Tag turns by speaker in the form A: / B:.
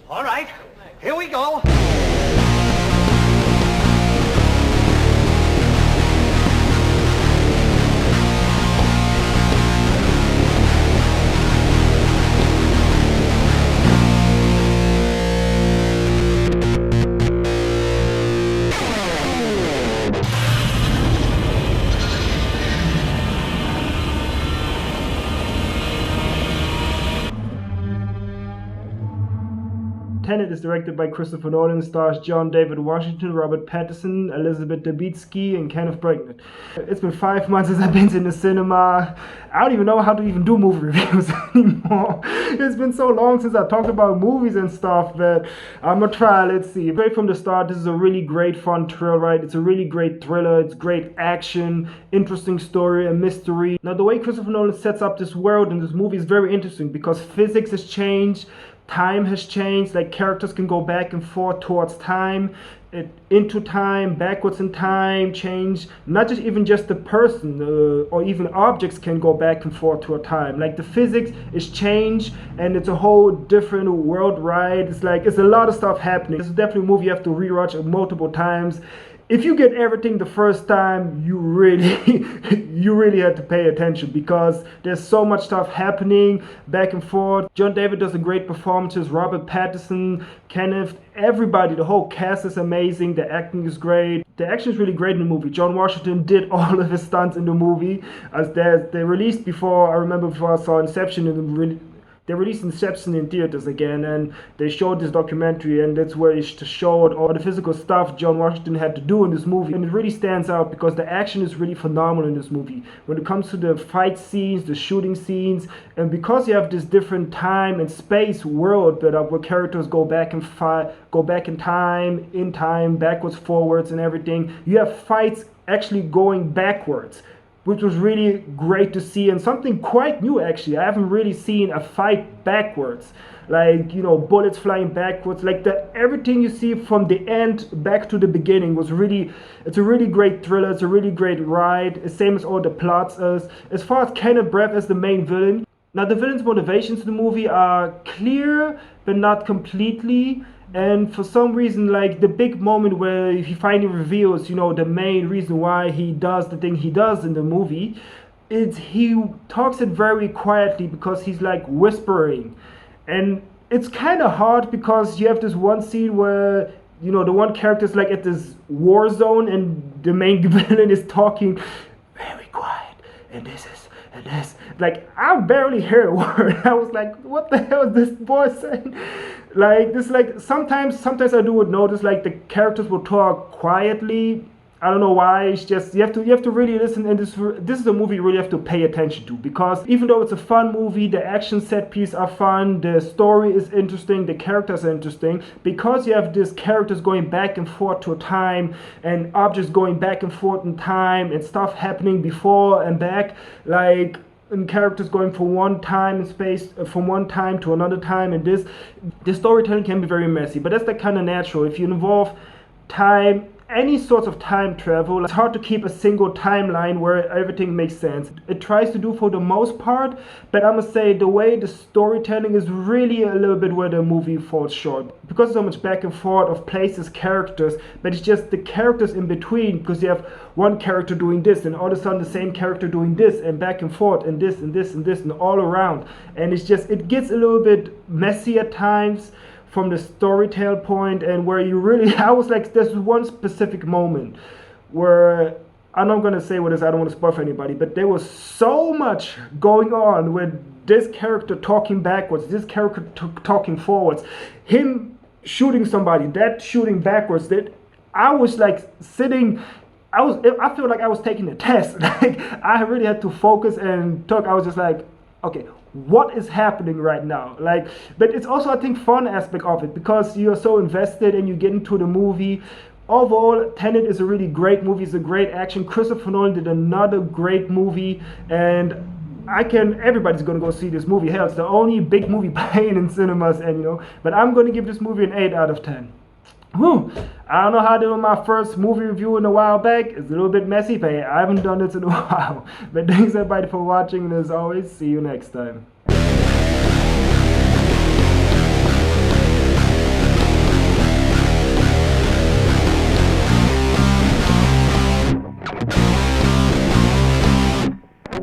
A: All right, here we go.
B: Tenet is directed by Christopher Nolan, stars John David Washington, Robert Pattinson, Elizabeth Debicki, and Kenneth Branagh. It's been 5 months since I've been in the cinema. I don't even know how to even do movie reviews anymore. It's been so long since I talked about movies and stuff, but I'm gonna try. Let's see. Right from the start, this is a really great fun thrill ride. It's a really great thriller. It's great action, interesting story, and mystery. Now, the way Christopher Nolan sets up this world in this movie is very interesting because physics has changed. Time has changed, like characters can go back and forth towards time, into time, backwards in time, change, not just even just the person or even objects can go back and forth to a time. Like the physics is changed and it's a whole different world ride. It's like, it's a lot of stuff happening. This is definitely a movie you have to rewatch multiple times. If you get everything the first time, you really have to pay attention because there's so much stuff happening back and forth. John David does a great performances. Robert Pattinson, Kenneth, everybody, the whole cast is amazing. The acting is great. The action is really great in the movie. John Washington did all of his stunts in the movie. As they released before, I remember before I saw Inception they released Inception in theaters again, and they showed this documentary, and that's where it showed all the physical stuff John Washington had to do in this movie. And it really stands out because the action is really phenomenal in this movie. When it comes to the fight scenes, the shooting scenes, and because you have this different time and space world built up where characters go back and go back in time, backwards, forwards, and everything, you have fights actually going backwards, which was really great to see and something quite new actually. I haven't really seen a fight backwards, like, you know, bullets flying backwards, like everything you see from the end back to the beginning was really, it's a really great thriller, it's a really great ride, same as all the plots is. As far as Kenneth Branagh as the main villain, now the villain's motivations in the movie are clear, but not completely. And for some reason, like the big moment where he finally reveals, you know, the main reason why he does the thing he does in the movie, he talks it very quietly because he's like whispering. And it's kind of hard because you have this one scene where, you know, the one character is like at this war zone and the main villain is talking very quiet. And this. Like, I barely heard a word. I was like, what the hell is this boy saying? Like, this, like, sometimes I do notice, like, the characters will talk quietly. I don't know why. It's just, you have to really listen. And this is a movie you really have to pay attention to, because even though it's a fun movie, the action set pieces are fun, the story is interesting, the characters are interesting, because you have these characters going back and forth to a time and objects going back and forth in time and stuff happening before and back, like, and characters going from one time in space, from one time to another time, and this storytelling can be very messy, but that's like kind of natural. If you involve time, any sort of time travel, it's hard to keep a single timeline where everything makes sense. It tries to do for the most part, but I must say the way the storytelling is really a little bit where the movie falls short. Because so much back and forth of places, characters, but it's just the characters in between, because you have one character doing this and all of a sudden the same character doing this and back and forth and this and this and this and all around. And it's just, it gets a little bit messy at times from the storytelling point, and where you really, I was like, there's one specific moment where, I'm not gonna say what it is, I don't want to spoil for anybody, but there was so much going on with this character talking backwards, this character talking forwards, him shooting somebody, that shooting backwards, that I was like sitting, I feel like I was taking a test. Like, I really had to focus and talk. I was just like, okay, what is happening right now? Like, but it's also, I think, fun aspect of it, because you're so invested and you get into the movie. Overall, Tenet is a really great movie. It's a great action. Christopher Nolan did another great movie, and everybody's gonna go see this movie. Hell, it's the only big movie playing in cinemas, and you know, but I'm gonna give this movie an 8 out of 10. Whew. I don't know how I did on my first movie review in a while back. It's a little bit messy, but I haven't done this in a while. But thanks everybody for watching, and as always, see you next time.